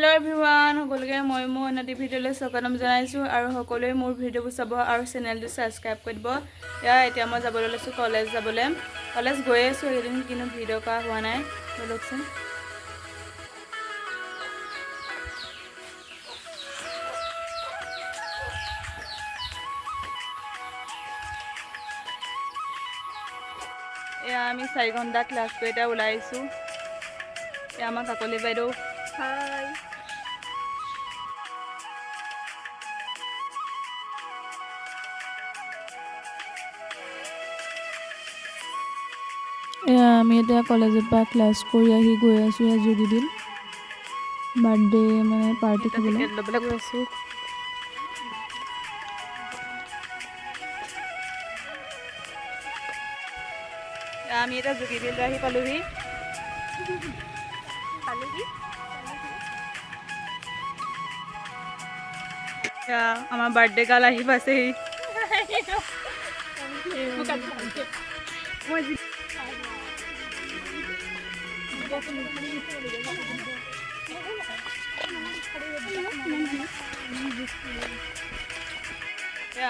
Hello everyone সকলোকে মই মোৰ নতুন ভিডিঅ'লৈ স্বাগতম জনাইছো আৰু সকলোৱে মোৰ ভিডিঅ'বোৰ চাব আৰু চেনেলটো সাবস্ক্ৰাইব কৰি দিব। এতিয়া মই যাবলৈ লৈছো কলেজ যাবলৈ। কলেজ গৈ আছো এদিন কিন্তু ভিডিঅ' কৰা হোৱা নাই। বলকচোন আমি 4 ঘণ্টা ক্লাছ কৰি এটা ওলাইছো। আমাৰ কাকলি বাইদেউ হাই আমি এতিয়া কলেজৰ পৰা ক্লাছ কৰি আহি গৈ আছো যোগীবিল বাৰ্থডে মানে পাৰ্টি খাবলৈ গৈ আছো। আমি এটা যোগীবিল আহি পালোহি। আমাৰ বাৰ্থডে গাল আহি পাইছেহি।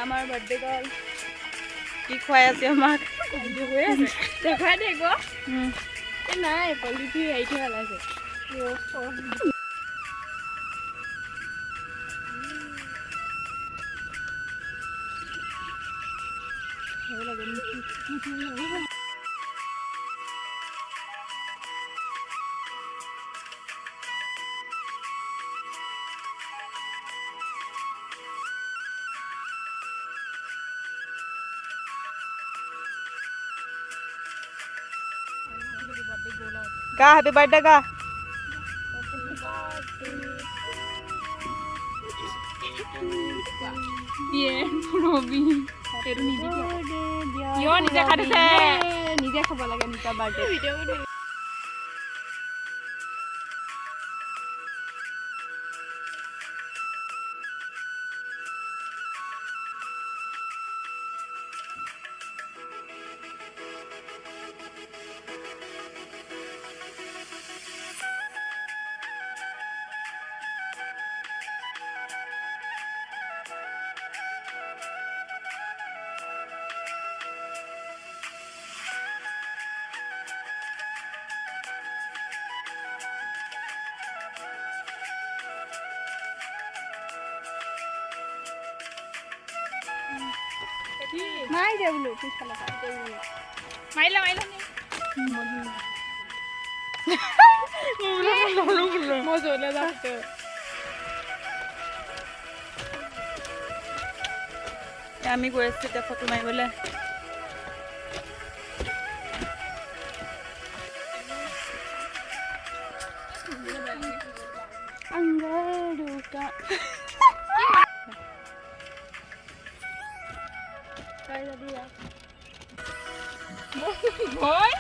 আমাৰ বাৰ্থডে গাল কি খুৱাই আছে আমাক দেখাই দে গো নাই পলিথি আহি থৈ আছে। गा हैप्पी बर्थडे गा ये रवि तेरे निजे यो निजे खाते से निजे खब लगे निका बर्थडे वीडियो माई दे बोलो कुछ खला माइला माइला नहीं मौजो ले जाते আমি গৈ আছো এতিয়া ফটো মাৰিবলৈ। अंगारुका काय दिया बोय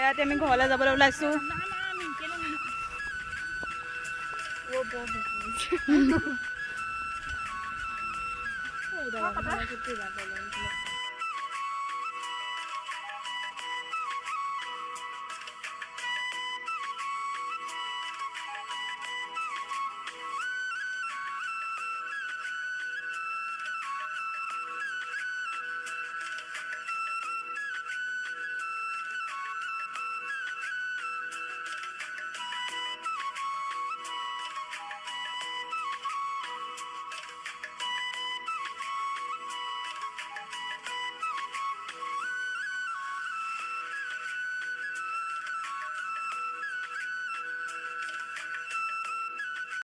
ইয়াতে আমি ঘৰলৈ যাবলৈ ওলাইছো।